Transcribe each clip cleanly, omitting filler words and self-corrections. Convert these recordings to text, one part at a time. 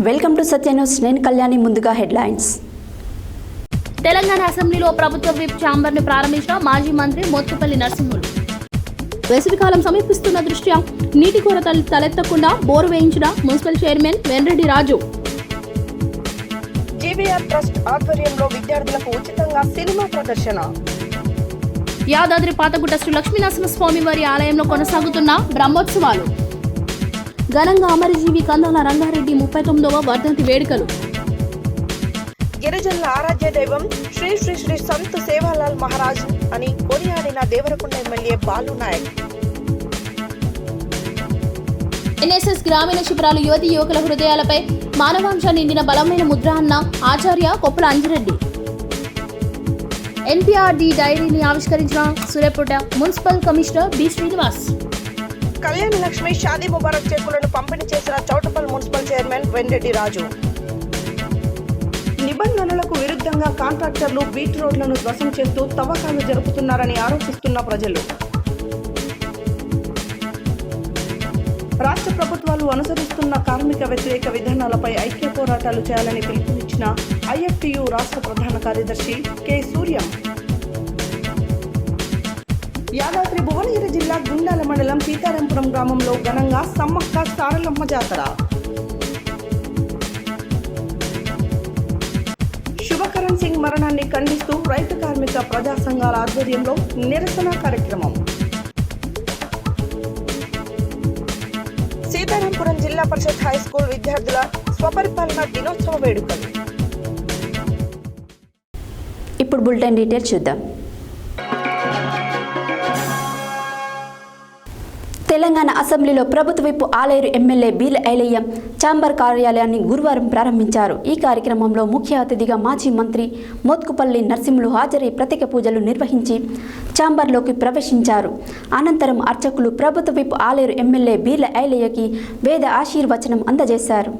Welcome to Satya news. నేను కళ్యాణి. ముందుగా headlines. Telangana అసెంబ్లీలో ప్రభుత్వ విప్ ఛాంబర్ను ప్రారంభించిన మాజీ మంత్రి మోత్కుపల్లి నరసింహులు. వేసవికాలం సమీపిస్తున్న దృష్ట్యా నీటి కొరత తలెత్తకుండా బోరు వేయించిన మున్సిపల్ చైర్మన్ వెన్రెడ్డి రాజు. జీవీఆర్ ట్రస్ట్ ఆధ్వర్యంలో విద్యార్థులకు ఉచితంగా సినిమా ప్రదర్శన. యాదాద్రి పాతగుట్ట శ్రీ లక్ష్మీనరసింహస్వామి వారి ఆలయంలో కొనసాగుతున్న బ్రహ్మోత్సవాలు. ఘనంగా అమరజీవి కందాల రంగారెడ్డి 39వ వర్ధంతి వేడుకలు. గిరిజనుల ఆరాధ్య దైవం శ్రీ శ్రీ శ్రీ సంత్ సేవాలాల్ మహారాజ్ అని కొనియాడిన దేవరకొండ ఎమ్మెల్యే బాలు నాయక్. ఎన్ఎస్ఎస్ గ్రామీణ శిబిరాలు యువతి యువకుల హృదయాలపై మానవాంశ నిండిన బలమైన ముద్ర అన్న ఆచార్య కొప్పుల అంజిరెడ్డి. ఎన్పీఆర్డి డైరీని ఆవిష్కరించిన Suryapet municipal commissioner B Srinivas. Kalyana Lakshmi Shaadi Mubarak చెక్కులను పంపిణీ చేసిన చౌటపల్ మున్సిపల్ చైర్మన్ వెన్రెడ్డి రాజు. నిబంధనలకు విరుద్ధంగా కాంట్రాక్టర్లు బీట్ రోడ్లను ధ్వంసం చేస్తూ తవ్వకాలు జరుపుతున్నారని ఆరోపిస్తున్న ప్రజలు. రాష్ట్ర ప్రభుత్వాలు అనుసరిస్తున్న కార్మిక వ్యతిరేక విధానాలపై ఐక్య పోరాటాలు చేయాలని పిలుపునిచ్చిన ఐఎఫ్టియు రాష్ట్ర ప్రధాన కార్యదర్శి కె సూర్యం. యాదాద్రి భువనగిరి జిల్లా గుండాల మండలం సీతారాంపురం గ్రామంలో ఘనంగా సమ్మక్క సారలమ్మ జాతర. శుభకరణ్ సింగ్ మరణాన్ని ఖండిస్తూ రైతు కార్మిక ప్రజా సంఘాల ఆధ్వర్యంలో నిరసన కార్యక్రమం. సీతారాంపురం జిల్లా పరిషత్ హై స్కూల్ విద్యార్థుల స్వపరిపాలన దినోత్సవ వేడుకలు. ఇప్పుడు బులెటిన్ డీటెయిల్స్ చూద్దాం. తెలంగాణ అసెంబ్లీలో ప్రభుత్వ whip Aler MLA Beerla Ilaiah chamber కార్యాలయాన్ని గురువారం ప్రారంభించారు. ఈ కార్యక్రమంలో ముఖ్య అతిథిగా మాజీ మంత్రి మోత్కుపల్లి నరసింహులు హాజరై ప్రత్యేక పూజలు నిర్వహించి ఛాంబర్లోకి ప్రవేశించారు. అనంతరం అర్చకులు ప్రభుత్వ విప్ ఆలేరు ఎమ్మెల్యే బీర్ల ఐలయ్యకి వేద ఆశీర్వచనం అందజేశారు.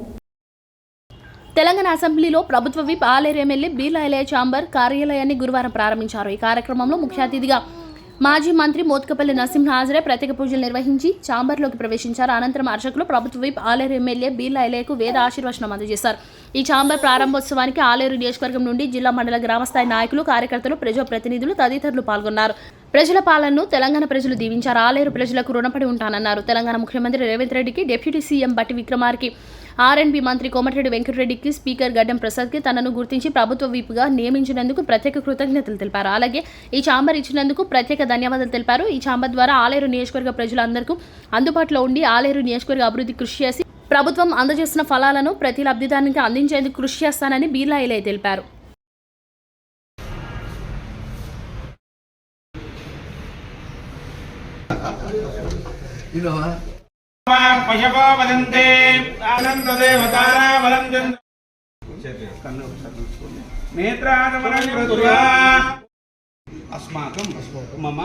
తెలంగాణ అసెంబ్లీలో ప్రభుత్వ whip Aler MLA Beerla Ilaiah chamber కార్యాలయాన్ని గురువారం ప్రారంభించారు. ఈ కార్యక్రమంలో ముఖ్య అతిథిగా మాజీ మంత్రి మోత్కుపల్లి నరసింహ హాజరై ప్రత్యేక పూజలు నిర్వహించి ఛాంబర్లోకి ప్రవేశించారు. అనంతరం అర్చకులు ప్రభుత్వ విప్ ఆలేరు ఎమ్మెల్యే బీర్ల ఐలయ్యకు వేద ఆశీర్వచనం అందజేశారు. ఈ ఛాంబర్ ప్రారంభోత్సవానికి ఆలేరు నియోజకవర్గం నుండి జిల్లా మండల గ్రామస్థాయి నాయకులు, కార్యకర్తలు, ప్రజాప్రతినిధులు తదితరులు పాల్గొన్నారు. ప్రజల పాలనను తెలంగాణ ప్రజలు దీవించారు. ఆలేరు ప్రజలకు రుణపడి ఉంటానన్నారు. తెలంగాణ ముఖ్యమంత్రి రేవంత్ రెడ్డికి, డిప్యూటీ సీఎం బట్టి విక్రమార్కి, ఆర్ఎండ్బి మంత్రి కోమటిరెడ్డి వెంకటరెడ్డికి, స్పీకర్ గడ్డం ప్రసాద్కి తనను గుర్తించి ప్రభుత్వ విప్గా నియమించినందుకు ప్రత్యేక కృతజ్ఞతలు తెలిపారు. అలాగే ఈ ఛాంబర్ ఇచ్చినందుకు ప్రత్యేక ధన్యవాదాలు తెలిపారు. ఈ ఛాంబర్ ద్వారా ఆలేరు నియోజకవర్గ ప్రజలందరికీ అందుబాటులో ఉండి ఆలేరు నియోజకవర్గ అభివృద్ధి కృషి చేసి ప్రభుత్వం అందజేస్తున్న ఫలాలను ప్రతి లబ్ధిదారునికి అందించేందుకు కృషి చేస్తానని బీర్ల ఐలయ్య తెలిపారు. పశవో వదంతే ఆనందదేవతారా వలందన్ నేత్రాదమనం కృత్వా అస్మాకం మమ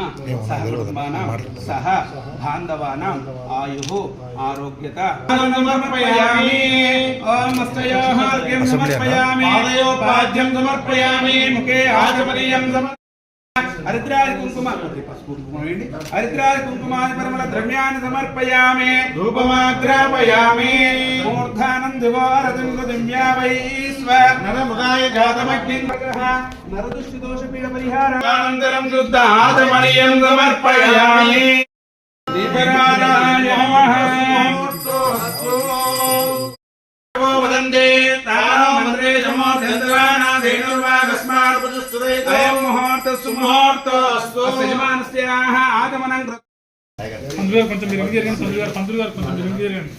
సహ కుటుంబానాం సహ బాంధవానాం ఆయుః ఆరోగ్యత సమర్పయామి. ఓం హస్తయోః అర్ఘ్యం సమర్పయామి, పాదయోపాద్యం సమర్పయామి, ముఖే ఆచమనీయం హరిద్రాది కుంకుమ హరిద్రాది కుంకుమాది పరిమళ ద్రవ్యాన్ని సమర్పయామి. ధూపమాగ్రాపయామి. మూర్ధానం దివారతిం దివ్యావైశ్వ నరముదాయ జాతమగ్నిం నరదుష్టి దోష పీడ పరిహారానంతరం శుద్ధ ఆచమనీయం సమర్పయామి. దీపరాజాయ నమః. వదంతే తామంత్రే జమోర్ధంద్రానా దేనుర్వాగస్మార్ పుజుస్తుదే అయం ముహూర్త సుముహూర్తోస్తు యజమానస్యాః ఆగమనం సంతులు గారు కొంచెం మీరు జరగండి. సంతులు గారు కొంచెం మీరు జరగండి.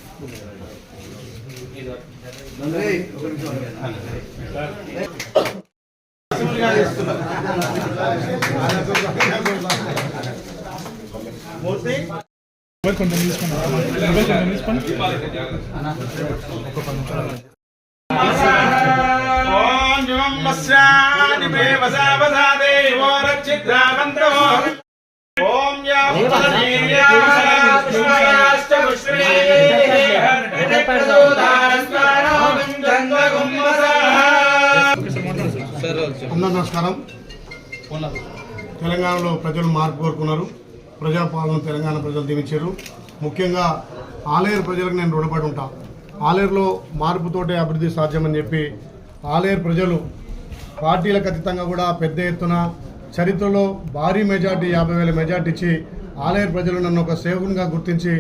కొంచెం తీసుకోండి. ఓం జవం వస్యాని బేవసావసాదే యోరచిద్రామంత్రో ఓం యావతనీర్యాశ్చ పుష్పే అందరూ నమస్కారం. తెలంగాణలో ప్రజలు మార్పు కోరుకున్నారు. ప్రజాపాలన తెలంగాణ ప్రజలు దీవించారు. ముఖ్యంగా ఆలేరు ప్రజలకు నేను రుణపడి ఉంటా. ఆలేరులో మార్పుతోటే అభివృద్ధి సాధ్యమని చెప్పి ఆలేరు ప్రజలు పార్టీలకు అతీతంగా కూడా పెద్ద ఎత్తున చరిత్రలో భారీ మెజార్టీ 50,000 మెజార్టీ ఇచ్చి ఆలేరు ప్రజలు నన్ను ఒక సేవకునిగా గుర్తించి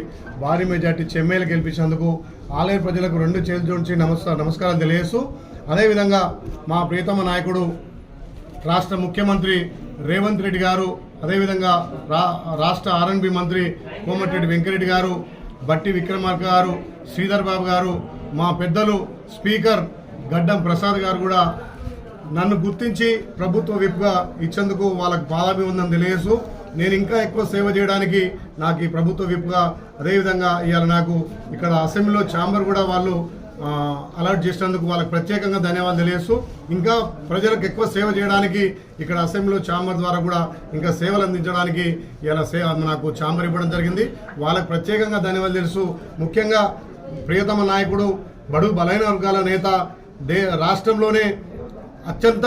భారీ మెజార్టీ ఇచ్చి ఎమ్మెల్యే గెలిపించినందుకు ఆలేరు ప్రజలకు 2 చేతులు జోడించి నమస్కారాలు తెలియజేస్తూ, అదేవిధంగా మా ప్రియతమ నాయకుడు రాష్ట్ర ముఖ్యమంత్రి రేవంత్ రెడ్డి గారు, అదేవిధంగా రాష్ట్ర ఆర్ఎండ్బి మంత్రి కోమటిరెడ్డి వెంకరెడ్డి గారు, బట్టి విక్రమార్క గారు, శ్రీధర్ బాబు గారు, మా పెద్దలు స్పీకర్ గడ్డం ప్రసాద్ గారు కూడా నన్ను గుర్తించి ప్రభుత్వ విప్గా ఇచ్చేందుకు వాళ్ళకు పాదాభివందనం తెలియజేస్తూ, నేను ఇంకా ఎక్కువ సేవ చేయడానికి నాకు ఈ ప్రభుత్వ విప్గా, అదేవిధంగా ఇవాళ నాకు ఇక్కడ అసెంబ్లీలో ఛాంబర్ కూడా వాళ్ళు అలర్ట్ చేసినందుకు వాళ్ళకి ప్రత్యేకంగా ధన్యవాదాలు తెలియజేస్తూ, ఇంకా ప్రజలకు ఎక్కువ సేవ చేయడానికి ఇక్కడ అసెంబ్లీలో ఛాంబర్ ద్వారా కూడా ఇంకా సేవలు అందించడానికి ఇలా నాకు ఛాంబర్ ఇవ్వడం జరిగింది. వాళ్ళకి ప్రత్యేకంగా ధన్యవాదాలు తెలుసు. ముఖ్యంగా ప్రియతమ నాయకుడు, బడుగు బలైన వర్గాల నేత, రాష్ట్రంలోనే అత్యంత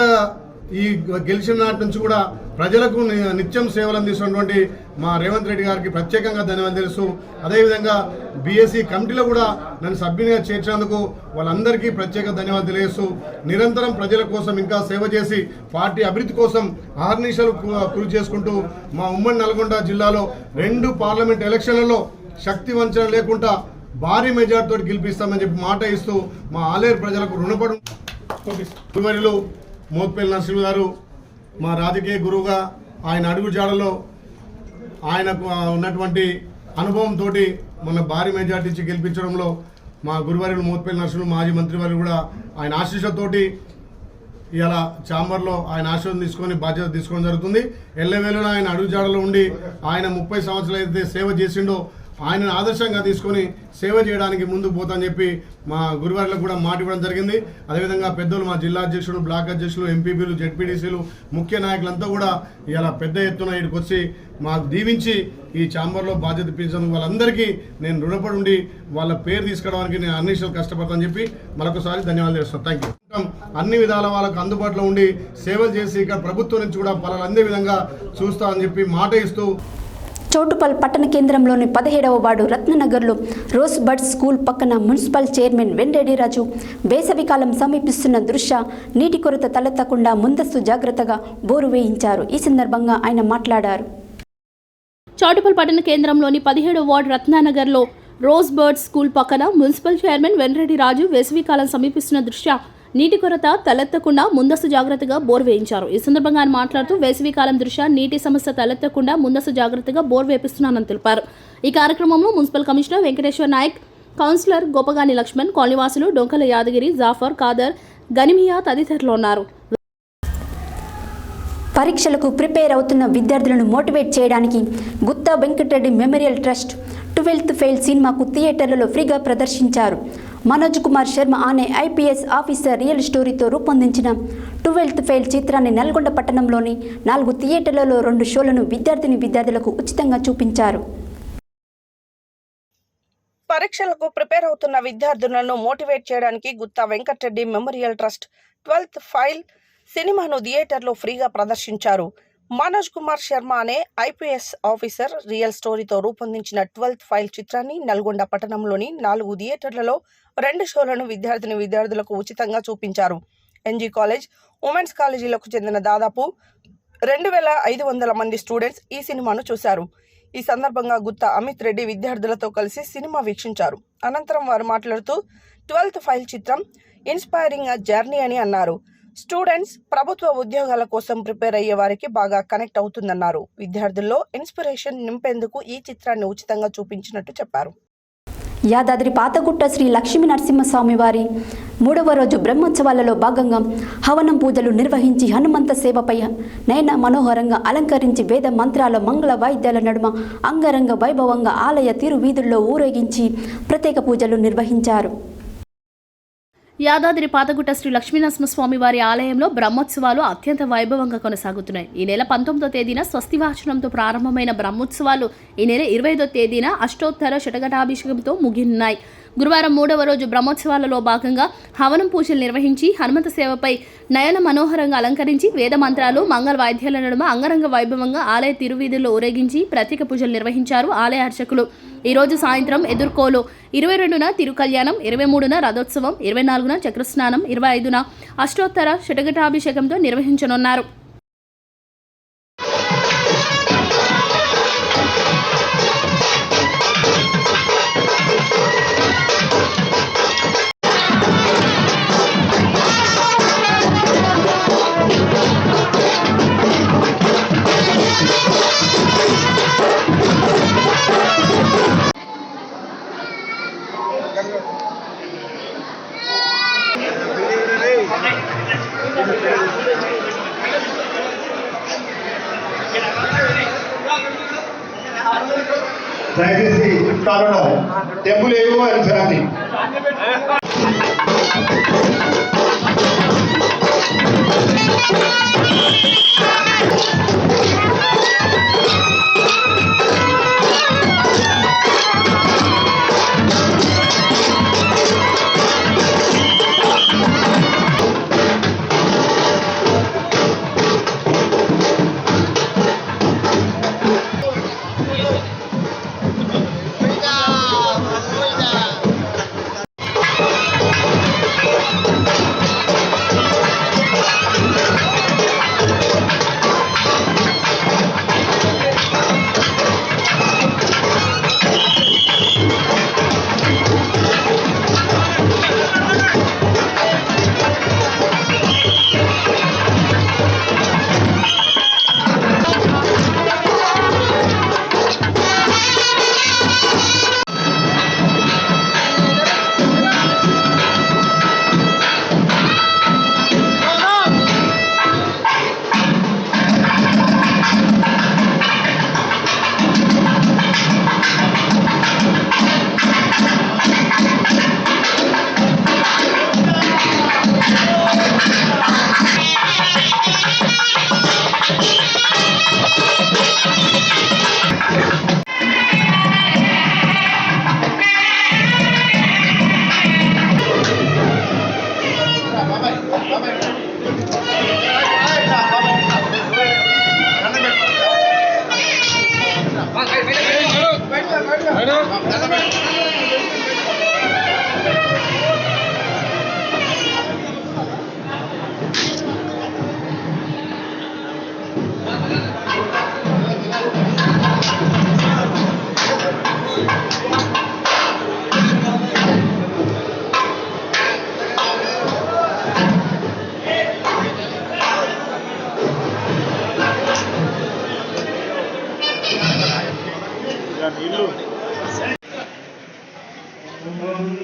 ఈ గెలిచిన నాటి నుంచి కూడా ప్రజలకు నిత్యం సేవలు అందిస్తున్నటువంటి మా రేవంత్ రెడ్డి గారికి ప్రత్యేకంగా ధన్యవాదాలు తెలుసు. అదేవిధంగా బీఎస్సీ కమిటీలో కూడా నన్ను సభ్యునిగా చేర్చినందుకు వాళ్ళందరికీ ప్రత్యేక ధన్యవాదాలు తెలియజేస్తూ, నిరంతరం ప్రజల కోసం ఇంకా సేవ చేసి పార్టీ అభివృద్ధి కోసం ఆహర్నిశలు కృషి చేసుకుంటూ మా ఉమ్మడి నల్గొండ జిల్లాలో 2 పార్లమెంట్ ఎలక్షన్లలో శక్తి వంచన లేకుండా భారీ మెజార్టీతో గెలిపిస్తామని చెప్పి మాట ఇస్తూ మా ఆలేరు ప్రజలకు రుణపడు గురువరులు మోత్పల్లి నరసింహ గారు మా రాజకీయ గురువుగా ఆయన అడుగుజాడలో ఆయనకు ఉన్నటువంటి అనుభవంతో మన భారీ మెజార్టీ ఇచ్చి గెలిపించడంలో మా గురువర్యులు మోత్పల్లి నరసింహ మాజీ మంత్రివర్యులు కూడా ఆయన ఆశీస్సుతోటి ఇలా ఛాంబర్లో ఆయన ఆశీర్వాదం తీసుకొని బాధ్యత తీసుకోవడం జరుగుతుంది. ఎల్లవేళలో ఆయన అడుగుజాడలో ఉండి ఆయన 30 సంవత్సరాలు అయితే సేవ చేసిండో ఆయనను ఆదర్శంగా తీసుకొని సేవ చేయడానికి ముందుకు పోతామని చెప్పి మా గురువారులకు కూడా మాట ఇవ్వడం జరిగింది. అదేవిధంగా పెద్దలు మా జిల్లా అధ్యక్షుడు, బ్లాక్ అధ్యక్షులు, ఎంపీపీలు, జెడ్పీటీసీలు, ముఖ్య నాయకులంతా కూడా ఇలా పెద్ద ఎత్తున ఇక్కడికి వచ్చి మాకు దీవించి ఈ ఛాంబర్లో బాధ్యత ఇప్పించినందుకు వాళ్ళందరికీ నేను రుణపడి ఉండి వాళ్ళ పేరు తీసుకురావడానికి నేను అన్నిషాలు కష్టపడతానని చెప్పి మరొకసారి ధన్యవాదాలు చేస్తాను. Thank you. అన్ని విధాల వాళ్ళకు అందుబాటులో ఉండి సేవలు చేసి ఇక్కడ ప్రభుత్వం నుంచి కూడా పలాలు అందే విధంగా చూస్తామని చెప్పి మాట ఇస్తూ చౌటుపల్ పట్టణ కేంద్రంలోని 17వ వార్డు రత్ననగర్లో రోజ్ బర్డ్ స్కూల్ పక్కన మున్సిపల్ చైర్మన్ వెంరెడ్డిరాజు వేసవికాలం సమీపిస్తున్న దృష్ట్యా నీటి కొరత తలెత్తకుండా ముందస్తు జాగ్రత్తగా బోరు వేయించారు. ఈ సందర్భంగా ఆయన మాట్లాడారు. చౌటుపల్ పట్టణ కేంద్రంలోని 17వ వార్డు రత్నానగర్లో రోజ్ బర్డ్ స్కూల్ పక్కన మున్సిపల్ చైర్మన్ వెంరెడ్డిరాజు వేసవికాలం సమీపిస్తున్న దృష్ట్యా నీటి కొరత తలెత్తకుండా ముందస్తు జాగ్రత్తగా బోర్ వేయించారు. ఈ సందర్భంగా ఆయన మాట్లాడుతూ వేసవికాలం దృష్ట్యా నీటి సమస్య తలెత్తకుండా ముందస్తు జాగ్రత్తగా బోర్ వేపిస్తున్నానని తెలిపారు. ఈ కార్యక్రమంలో municipal commissioner Venkateshwara Naik, councillor Gopagani Laxman, కాలనీవాసులు డొంకల యాదగిరి, జాఫర్, ఖాదర్, గనిమియా తదితరులు ఉన్నారు. పరీక్షలకు ప్రిపేర్ అవుతున్న విద్యార్థులను మోటివేట్ చేయడానికి Gutta Venkatareddy memorial trust 12th fail సినిమాకు థియేటర్లలో ఫ్రీగా ప్రదర్శించారు. మనోజ్ కుమార్ శర్మ అనే ఐపీఎస్ ఆఫీసర్ రియల్ స్టోరీతో రూపొందించిన 12th ఫెయిల్ చిత్రాన్ని నల్గొండ పట్టణంలోని 4 థియేటర్లలో 2 షోలను విద్యార్థులకు ఉచితంగా చూపించారు. పరీక్షలకు ప్రిపేర్ అవుతున్న విద్యార్థులను మోటివేట్ చేయడానికి Gutta Venkatareddy memorial trust 12th fail సినిమాను థియేటర్లో ఫ్రీగా ప్రదర్శించారు. మనోజ్ కుమార్ శర్మ అనే ఐపీఎస్ ఆఫీసర్ రియల్ స్టోరీతో రూపొందించిన 12th ఫెయిల్ చిత్రాన్ని నల్గొండ పట్టణంలోని 4 థియేటర్లలో 2 షోలను విద్యార్థులకు ఉచితంగా చూపించారు. ఎన్జీ కాలేజ్, ఉమెన్స్ కాలేజీలకు చెందిన దాదాపు 2500 మంది స్టూడెంట్స్ ఈ సినిమాను చూశారు. ఈ సందర్భంగా గుత్తా అమిత్ రెడ్డి విద్యార్థులతో కలిసి సినిమా వీక్షించారు. అనంతరం వారు మాట్లాడుతూ 12th ఫెయిల్ చిత్రం ఇన్స్పైరింగ్ జర్నీ అని అన్నారు. స్టూడెంట్స్ ప్రభుత్వ ఉద్యోగాల కోసం ప్రిపేర్ అయ్యే వారికి బాగా కనెక్ట్ అవుతుందన్నారు. విద్యార్థుల్లో ఇన్స్పిరేషన్ నింపేందుకు ఈ చిత్రాన్ని ఉచితంగా చూపించినట్టు చెప్పారు. యాదాద్రి పాతగుట్ట శ్రీ లక్ష్మీ నరసింహస్వామి వారి 3వ రోజు బ్రహ్మోత్సవాలలో భాగంగా హవనం పూజలు నిర్వహించి హనుమంత సేవపై నయన మనోహరంగా అలంకరించి వేద మంత్రాల మంగళ వాయిద్యాల నడుమ అంగరంగ వైభవంగా ఆలయ తిరువీధుల్లో ఊరేగించి ప్రత్యేక పూజలు నిర్వహించారు. యాదాద్రి పాతగుట్ట శ్రీ లక్ష్మీనరసింహస్వామి వారి ఆలయంలో బ్రహ్మోత్సవాలు అత్యంత వైభవంగా కొనసాగుతున్నాయి. ఈ నెల 19వ తేదీన స్వస్తివాచనంతో ప్రారంభమైన బ్రహ్మోత్సవాలు ఈ నెల 25వ తేదీన అష్టోత్తర శతఘటాభిషేకంతో ముగిన్నాయి. గురువారం 3వ రోజు బ్రహ్మోత్సవాలలో భాగంగా హవనం పూజలు నిర్వహించి హనుమంత సేవపై నయన మనోహరంగా అలంకరించి వేద మంత్రాలు మంగళ వాయిద్యాల నడుమ అంగరంగ వైభవంగా ఆలయ తిరువీధుల్లో ఊరేగించి ప్రత్యేక పూజలు నిర్వహించారు ఆలయ అర్చకులు. ఈ రోజు సాయంత్రం ఎదుర్కోలు 22న తిరుకల్యాణం, 23న రథోత్సవం, 24న చక్రస్నానం, 25న అష్టోత్తర షటఘటాభిషేకంతో నిర్వహించనున్నారు. దయచేసి టెంపుల్ ఏవో అని ఫ్యామిలీ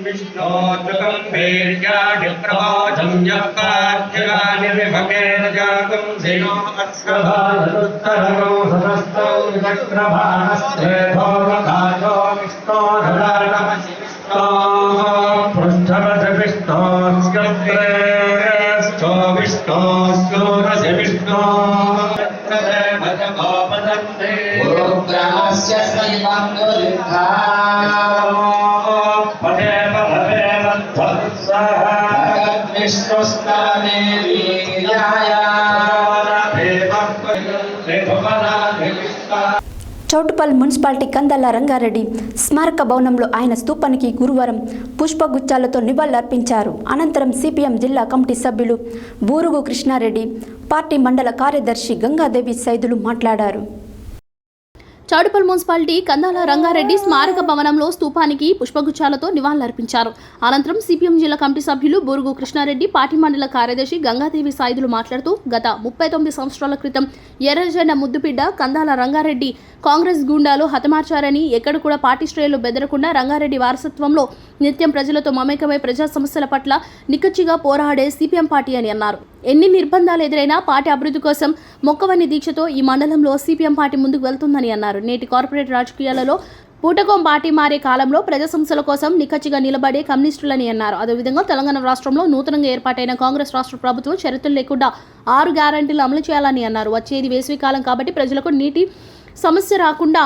विष्णोद्भुतं वीर्यादिप्रबोधं यत्पाठ्यगानि विभवेन जातं सेनो अस्कभानुत्तरगो सतस्तौ विचक्रभानस्ते भोगकायो विष्णो धराटमसि विष्णो पृष्ठवसि विष्णोऽस्कत्रेस्थो विष्णोऽस्योरसि विष्णो भजगोपदन्ते गुरुग्रामस्य श्रीमन्दिरः विष्णुस्ताने वीर्याय చౌటుపల్ మున్సిపాలిటీ కందాల రంగారెడ్డి స్మారక భవనంలో ఆయన స్తూపానికి గురువారం పుష్పగుచ్చాలతో నివాళులర్పించారు. అనంతరం సిపిఎం జిల్లా కమిటీ సభ్యులు బూరుగు కృష్ణారెడ్డి, పార్టీ మండల కార్యదర్శి గంగాదేవి సైదులు మాట్లాడారు. చౌటుపల్ మున్సిపాలిటీ కందాల రంగారెడ్డి స్మారక భవనంలో స్తూపానికి పుష్పగుచ్చాలతో నివాళులర్పించారు. అనంతరం సిపిఎం జిల్లా కమిటీ సభ్యులు బూరుగు కృష్ణారెడ్డి, పార్టీ మండల కార్యదర్శి గంగాదేవి సాయిదులు మాట్లాడుతూ గత 39 సంవత్సరాల క్రితం ఎర్రజెండ ముద్దుబిడ్డ కందాల రంగారెడ్డి కాంగ్రెస్ గూండాలు హతమార్చారని, ఎక్కడ కూడా పార్టీ శ్రేణులు బెదరకుండా రంగారెడ్డి వారసత్వంలో నిత్యం ప్రజలతో మమేకమై ప్రజా సమస్యల పట్ల నిక్కచ్చిగా పోరాడే సిపిఎం పార్టీ అని అన్నారు. ఎన్ని నిర్బంధాలు ఎదురైనా పార్టీ అభివృద్ధి కోసం మొక్కవని దీక్షతో ఈ మండలంలో సిపిఎం పార్టీ ముందుకు వెళ్తుందని అన్నారు. నేటి కార్పొరేట్ రాజకీయాలలో పూటకం పార్టీ మారే కాలంలో ప్రజా సమస్యల కోసం నిక్కచ్చిగా నిలబడే కమ్యూనిస్టులని అన్నారు. అదేవిధంగా తెలంగాణ రాష్ట్రంలో నూతనంగా ఏర్పాటైన కాంగ్రెస్ రాష్ట్ర ప్రభుత్వం షరతులు లేకుండా 6 గ్యారంటీలు అమలు చేయాలని అన్నారు. వచ్చేది వేసవి కాలం కాబట్టి ప్రజలకు నీటి సమస్య రాకుండా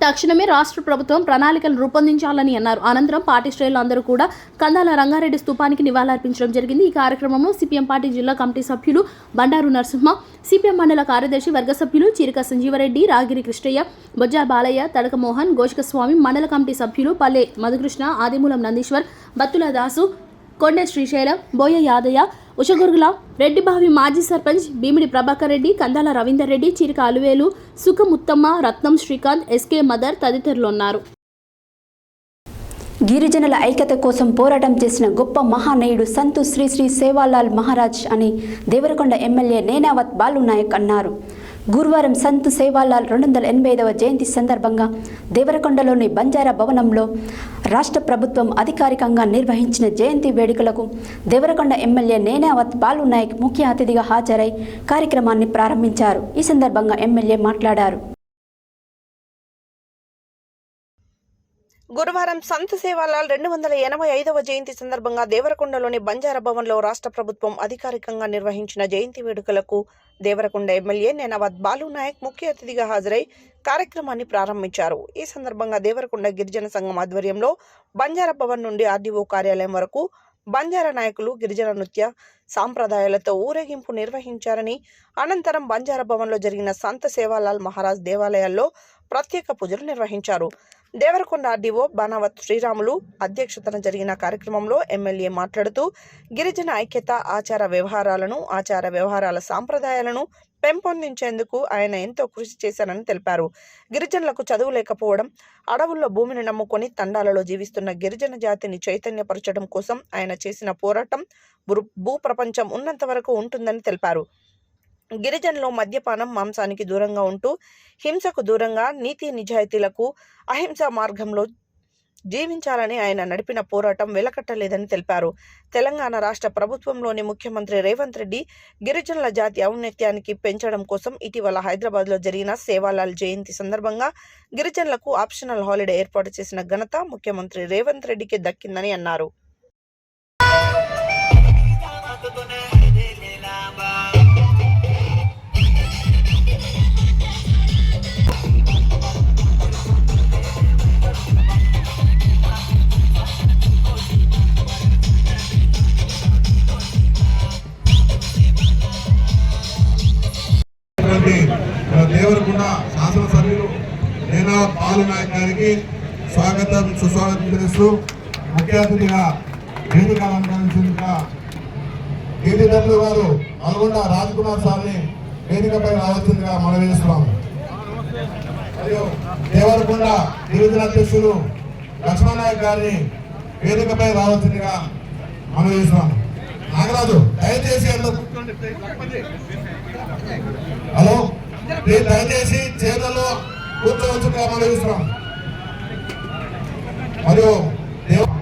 తక్షణమే రాష్ట్ర ప్రభుత్వం ప్రణాళికలు రూపొందించాలని అన్నారు. అనంతరం పార్టీ శ్రేణులు అందరూ కూడా కందాల రంగారెడ్డి స్తూపానికి నివాళులర్పించడం జరిగింది. ఈ కార్యక్రమంలో సిపిఎం పార్టీ జిల్లా కమిటీ సభ్యులు బండారు నరసింహ, సిపిఎం మండల కార్యదర్శి వర్గ సభ్యులు చిరిక సంజీవరెడ్డి, రాగిరి కృష్ణయ్య, బొజ్జా బాలయ్య, తడక మోహన్, గోషిక స్వామి, మండల కమిటీ సభ్యులు పల్లె మధుకృష్ణ, ఆదిమూలం నందీశ్వర్, బత్తుల దాసు, కొండ శ్రీశైలం, బోయ యాదయ్య, ఉషగురుగుల, రెడ్డిబావి మాజీ సర్పంచ్ భీమిడి ప్రభాకర్ రెడ్డి, కందాల రవీందర్ రెడ్డి, చిరిక అలువేలు, సుఖముత్తమ్మ, రత్నం శ్రీకాంత్, ఎస్కే మదర్ తదితరులు ఉన్నారు. గిరిజనుల ఐక్యత కోసం పోరాటం చేసిన గొప్ప మహానీయుడు సంతు శ్రీ శ్రీ సేవాలాల్ మహారాజ్ అని దేవరకొండ ఎమ్మెల్యే నేనావత్ బాలునాయక్ అన్నారు. గురువారం సంతు సేవాలాల్ 285వ జయంతి సందర్భంగా దేవరకొండలోని బంజారా భవనంలో రాష్ట్ర ప్రభుత్వం అధికారికంగా నిర్వహించిన జయంతి వేడుకలకు దేవరకొండ ఎమ్మెల్యే నేనావత్ బాలునాయక్ ముఖ్య అతిథిగా హాజరై కార్యక్రమాన్ని ప్రారంభించారు. ఈ సందర్భంగా ఎమ్మెల్యే మాట్లాడారు. గురువారం సంత్ సేవాలాల్ 285వ జయంతి సందర్భంగా దేవరకొండలోని బంజారా భవన్లో రాష్ట్ర ప్రభుత్వం అధికారికంగా నిర్వహించిన జయంతి వేడుకలకు దేవరకొండ ఎమ్మెల్యే నేనావత్ బాలునాయక్ ముఖ్య అతిథిగా హాజరై కార్యక్రమాన్ని ప్రారంభించారు. ఈ సందర్భంగా దేవరకొండ గిరిజన సంఘం ఆధ్వర్యంలో బంజారా భవన్ నుండి ఆర్డీఓ కార్యాలయం వరకు బంజారా నాయకులు గిరిజన నృత్య సాంప్రదాయాలతో ఊరేగింపు నిర్వహించారని, అనంతరం బంజారా భవన్లో జరిగిన సంత్ సేవాలాల్ మహారాజ్ దేవాలయాల్లో ప్రత్యేక పూజలు నిర్వహించారు. దేవరకొండ ఆర్డీఓ బానావత్ శ్రీరాములు అధ్యక్షతన జరిగిన కార్యక్రమంలో ఎమ్మెల్యే మాట్లాడుతూ గిరిజన ఐక్యత, ఆచార వ్యవహారాల సాంప్రదాయాలను పెంపొందించేందుకు ఆయన ఎంతో కృషి చేశారని తెలిపారు. గిరిజనులకు చదువు లేకపోవడం, అడవుల్లో భూమిని నమ్ముకొని తండాలలో జీవిస్తున్న గిరిజన జాతిని చైతన్యపరచడం కోసం ఆయన చేసిన పోరాటం భూప్రపంచం ఉన్నంత వరకు ఉంటుందని తెలిపారు. గిరిజనులు మద్యపానం, మాంసానికి దూరంగా ఉంటూ హింసకు దూరంగా నీతి నిజాయితీలకు అహింసా మార్గంలో జీవించాలని ఆయన నడిపిన పోరాటం వెలకట్టలేదని తెలిపారు. తెలంగాణ రాష్ట్ర ప్రభుత్వంలోని ముఖ్యమంత్రి రేవంత్ రెడ్డి గిరిజనుల జాతి ఔన్నత్యానికి పెంచడం కోసం ఇటీవల హైదరాబాద్లో జరిగిన సేవాలాల్ జయంతి సందర్భంగా గిరిజనులకు ఆప్షనల్ హాలిడే ఏర్పాటు చేసిన ఘనత ముఖ్యమంత్రి రేవంత్ రెడ్డికి దక్కిందని అన్నారు. దేవరకొండ శాసనసభ్యులు నేనావత్ బాలునాయక్ గారికి స్వాగతం సుస్వాగతం తెలుస్తూ ముఖ్య అతిథిగా వేదిక అలంకరించేందుకు గీతిదండ్రులు గారు నల్గొండ రాజ్ కుమార్ సార్ని వేదికపై రావాల్సిందిగా మనవి చేస్తున్నాము. మరియు దేవరకొండ గిరిజన అధ్యక్షులు లక్ష్మణ్ నాయక్ గారిని వేదికపై రావాల్సిందిగా మనవి చేస్తున్నాము. నాగరాజు దయచేసి హలో దయచేసి చైర్లలో కూర్చోవచ్చుగా మనం చూస్తున్నాం. మరియు దేవరకొండ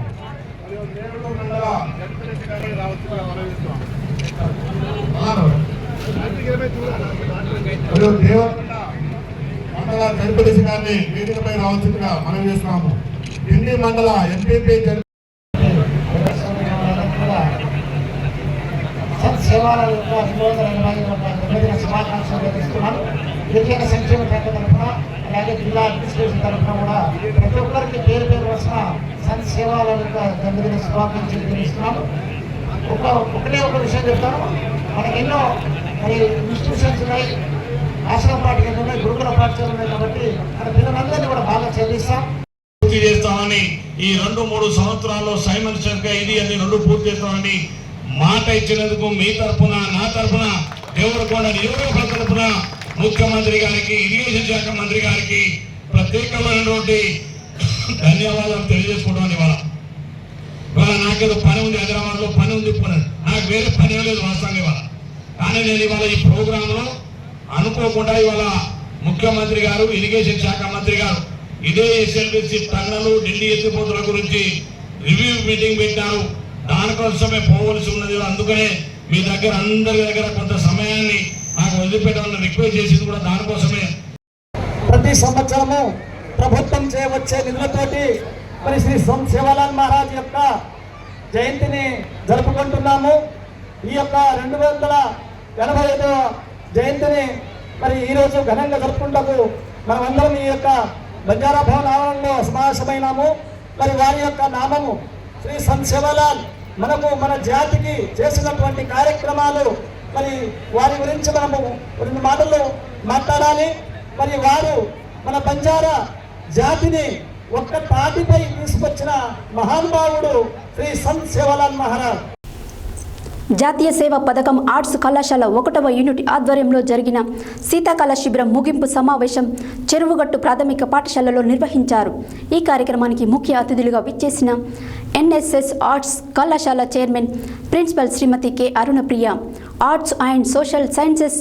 మండల జడ్పీటీసీ గారిని వేదికపై రావాల్సిందిగా మనం చేస్తున్నాము. ఢిల్లీ మండల ఎంపీపీ సేవాల శుభాకాంక్షలు అందిస్తున్నాను. గిరిజన సంక్షేమ శాఖ తరఫున అలాగే జిల్లా అడ్మినిస్ట్రేషన్ తరఫున కూడా ప్రతి ఒక్కరికి పేరు వస్తున్న సంత్ సేవాల జన్మదిన శుభాకాంక్షలు తెలియజేస్తున్నాను. ఒకటే ఒక విషయం చెప్తాను. మనకి ఎన్నో మరి ఇన్స్టిట్యూషన్స్ ఉన్నాయి, ఆశ్రమ పాఠశాలలు ఉన్నాయి, గురుకుల పాఠశాలలు ఉన్నాయి. కాబట్టి మన పిల్లలందరినీ కూడా బాగా చదివిస్తాం. పూర్తి చేస్తామని ఈ 2-3 సంవత్సరాల్లో సైమన్ సర్గా ఇది అన్ని 2 పూర్తి చేస్తామని మాట ఇచ్చినందుకు మీ తరఫున, నా తరఫున, దేవరకొండ నియోజకవర్గ తరఫున ముఖ్యమంత్రి గారికి, ఇరిగేషన్ శాఖ మంత్రి గారికి ప్రత్యేకమైనటువంటి ధన్యవాదాలు తెలియజేసుకోవడం. ఇవాళ నాకేదో పని ఉంది, హైదరాబాద్లో పని ఉంది, నాకు వేరే పని లేదు వాస్తవంగా ఇవాళ. కానీ నేను ఇవాళ ఈ ప్రోగ్రాంలో అనుకోకుండా ఇవాళ ముఖ్యమంత్రి గారు, ఇరిగేషన్ శాఖ మంత్రి గారు ఇదే ఎస్ఎల్బిసి టన్నలు, ఢిల్లీ ఎత్తిపోతుల గురించి రివ్యూ మీటింగ్ పెట్టారు. దానికోసమే పోవలసి ఉన్నది. అందుకనే మీ దగ్గర అందరి దగ్గర కొంత సమయాన్ని నాకు వదిలిపెట్టాలని రిక్వెస్ట్ చేసింది కూడా దానికోసమే. ప్రతి సంవత్సరము ప్రభుత్వం చేయవచ్చే నిధులతోటి మరి శ్రీ సంత్ సేవాలాల్ మహారాజ్ యొక్క జయంతిని జరుపుకుంటున్నాము. ఈ యొక్క 285వ జయంతిని మరి ఈరోజు ఘనంగా జరుపుకుంటూ మనమందరం ఈ యొక్క బంజారా భవన్ ఆవరణలో సమావేశమైనాము. మరి వారి యొక్క నామము శ్రీ సంత్ సేవాలాల్ మనకు మన జాతికి చేసినటువంటి కార్యక్రమాలు, మరి వారి గురించి మనము 2 మాటలు మాట్లాడాలి. మరి వారు మన బంజారా జాతిని ఒక్క తాటిపై తీసుకొచ్చిన మహానుభావుడు శ్రీ సంత్ సేవాలాల్ మహారాజ్. జాతీయ సేవా పథకం ఆర్ట్స్ కళాశాల 1వ యూనిట్ ఆధ్వర్యంలో జరిగిన శీతాకాల శిబిరం ముగింపు సమావేశం చెరువుగట్టు ప్రాథమిక పాఠశాలలో నిర్వహించారు. ఈ కార్యక్రమానికి ముఖ్య అతిథులుగా విచ్చేసిన ఎన్ఎస్ఎస్ ఆర్ట్స్ కళాశాల chairman principal Shrimati K Arunapriya, arts and social sciences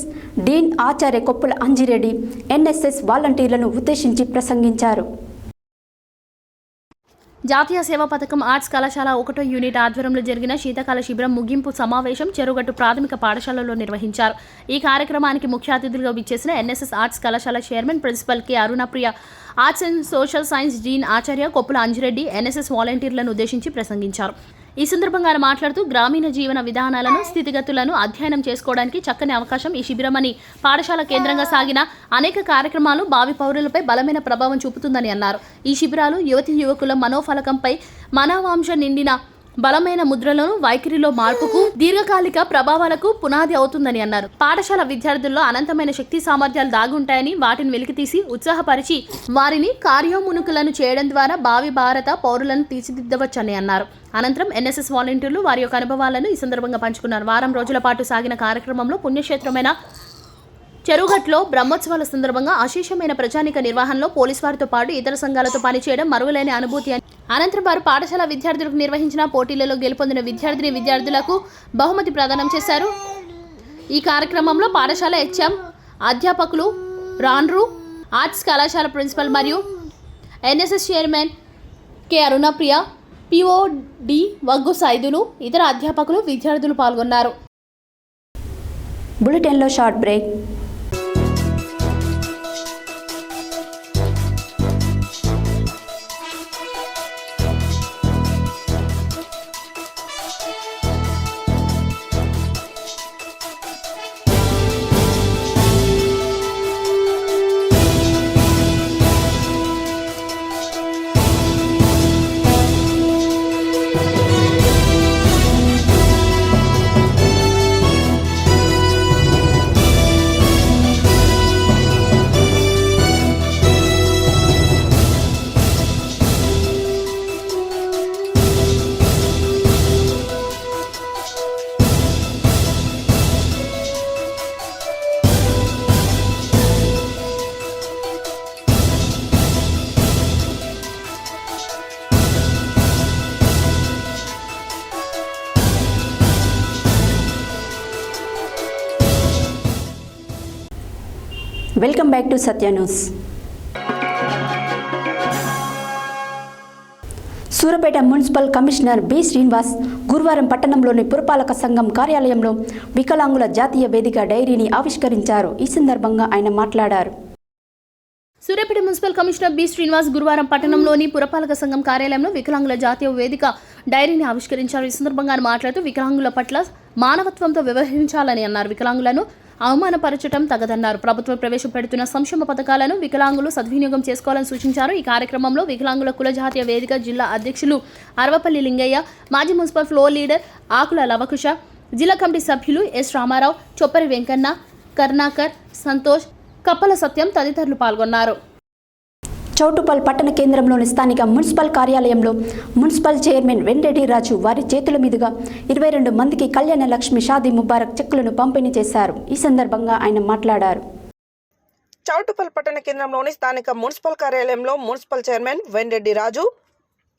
dean ఆచార్య కొప్పుల అంజిరెడ్డి ఎన్ఎస్ఎస్ వాలంటీర్లను ఉద్దేశించి ప్రసంగించారు. జాతీయ సేవా పథకం ఆర్ట్స్ కళాశాల 1వ యూనిట్ ఆధ్వర్యంలో జరిగిన శీతాకాల శిబిరం ముగింపు సమావేశం చెరుగట్టు ప్రాథమిక పాఠశాలలో నిర్వహించారు. ఈ కార్యక్రమానికి ముఖ్య అతిథులుగా విచ్చేసిన ఎన్ఎస్ఎస్ ఆర్ట్స్ కళాశాల chairman principal K Arunapriya, arts and social science dean ఆచార్య కొప్పుల అంజిరెడ్డి ఎన్ఎస్ఎస్ వాలంటీర్లను ఉద్దేశించి ప్రసంగించారు. ఈ సందర్భంగా ఆయన మాట్లాడుతూ గ్రామీణ జీవన విధానాలను, స్థితిగతులను అధ్యయనం చేసుకోవడానికి చక్కని అవకాశం ఈ శిబిరమని, పాఠశాల కేంద్రంగా సాగిన అనేక కార్యక్రమాలు భావి పౌరులపై బలమైన ప్రభావం చూపుతుందని అన్నారు. ఈ శిబిరాలు యువతీ యువకుల మనోఫలకంపై మానవాంశ నిండిన బలమైన ముద్రలను, వైఖరిలో మార్పుకు, దీర్ఘకాలిక ప్రభావాలకు పునాది అవుతుందని అన్నారు. పాఠశాల విద్యార్థుల్లో అనంతమైన శక్తి సామర్థ్యాలు దాగుంటాయని వాటిని వెలికితీసి ఉత్సాహపరిచి వారిని కార్యోముఖులను చేయడం ద్వారా భావి భారత పౌరులను తీర్చిదిద్దవచ్చని అన్నారు. అనంతరం ఎన్ఎస్ఎస్ వాలంటీర్లు వారి యొక్క అనుభవాలను ఈ సందర్భంగా పంచుకున్నారు. వారం రోజుల పాటు సాగిన కార్యక్రమంలో పుణ్యక్షేత్రమైన చెరువుగట్లో బ్రహ్మోత్సవాల సందర్భంగా అశేషమైన ప్రజానిక నిర్వహణలో పోలీసు వారితో పాటు ఇతర సంఘాలతో పనిచేయడం మరువలేని అనుభూతి అని. అనంతరం వారు పాఠశాల విద్యార్థులకు నిర్వహించిన పోటీలలో గెలుపొందిన విద్యార్థులకు బహుమతి ప్రదానం చేశారు. ఈ కార్యక్రమంలో పాఠశాల హెచ్ఎం, అధ్యాపకులు, రాన్రు, ఆర్ట్స్ కళాశాల ప్రిన్సిపల్ మరియు NSS chairman K Arunapriya, POD Vaggu Saidulu, ఇతర అధ్యాపకులు, విద్యార్థులు పాల్గొన్నారు. బులెటిన్లో short break. Welcome back to Satya news. Suryapet municipal commissioner B Srinivas గురువారం పట్టణంలోని పురపాలక సంఘం కార్యాలయంలో వికలాంగుల జాతీయ వేదిక డైరీని ఆవిష్కరించారు. ఈ సందర్భంగా ఆయన మాట్లాడారు. Suryapet municipal commissioner B Srinivas గురువారం పట్టణంలోని పురపాలక సంఘం కార్యాలయంలో వికలాంగుల జాతీయ వేదిక డైరీని ఆవిష్కరించారు. ఈ సందర్భంగా ఆయన మాట్లాడుతూ వికలాంగుల పట్ల మానవత్వంతో వ్యవహరించాలని అన్నారు. వికలాంగులను అవమానపరచడం తగదన్నారు. ప్రభుత్వం ప్రవేశపెడుతున్న సంక్షేమ పథకాలను వికలాంగులు సద్వినియోగం చేసుకోవాలని సూచించారు. ఈ కార్యక్రమంలో వికలాంగుల కుల జాతీయ వేదిక జిల్లా అధ్యక్షులు అరవపల్లి లింగయ్య, మాజీ మున్సిపల్ ఫ్లోర్ లీడర్ ఆకుల లవకుశ, జిల్లా కమిటీ సభ్యులు ఎస్ రామారావు, చొప్పరి వెంకన్న, కరుణాకర్, సంతోష్, కప్పల సత్యం తదితరులు పాల్గొన్నారు. చౌటుపల్ పట్టణ కేంద్రంలోని స్థానిక మున్సిపల్ కార్యాలయంలో మున్సిపల్ చైర్మన్ వెంరెడ్డి రాజు వారి చేతుల మీదుగా 22 మందికి కళ్యాణ లక్ష్మి షాదీ ముబారక్ చెక్కులను పంపిణీ చేశారు. ఈ సందర్భంగా ఆయన మాట్లాడారు. చౌటుపల్ పట్టణ కేంద్రంలోని స్థానిక మున్సిపల్ కార్యాలయంలో మున్సిపల్ చైర్మన్ వెంరెడ్డి రాజు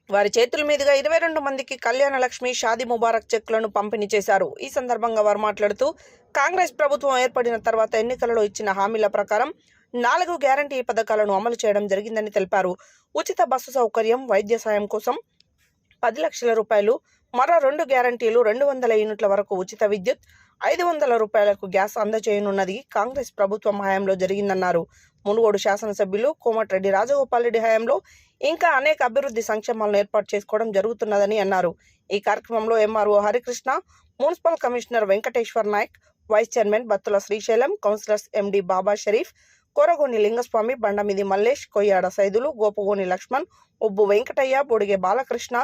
వారి చేతుల మీదుగా 22 మందికి కళ్యాణ లక్ష్మి షాదీ ముబారక్ చెక్కులను పంపిణీ చేశారు. ఈ సందర్భంగా వారు మాట్లాడుతూ కాంగ్రెస్ ప్రభుత్వం ఏర్పడిన తర్వాత ఎన్నికలలో ఇచ్చిన హామీల ప్రకారం 4 గ్యారంటీ పథకాలను అమలు చేయడం జరిగిందని తెలిపారు. ఉచిత బస్సు సౌకర్యం, వైద్య సాయం కోసం 10 లక్షల రూపాయలు, మరో 2 గ్యారంటీలు 200 యూనిట్ల వరకు ఉచిత విద్యుత్, 500 రూపాయలకు గ్యాస్ అందజేయనున్నది కాంగ్రెస్ ప్రభుత్వం హయాంలో జరిగిందన్నారు. మునుగోడు శాసనసభ్యులు కోమటిరెడ్డి రాజగోపాల్ రెడ్డి హయాంలో ఇంకా అనేక అభివృద్ధి సంక్షేమాలను ఏర్పాటు చేసుకోవడం జరుగుతున్నదని అన్నారు. ఈ కార్యక్రమంలో MRO Harikrishna, municipal commissioner Venkateshwar Naik, vice chairman Battula Srisailam, councillors MD Baba Sharif, Koragoni Lingaswamy, Bandamidi Mallesh, Koyyada Saidulu, Gopagoni Laxman, Obbu Venkataiah, Bodige Balakrishna,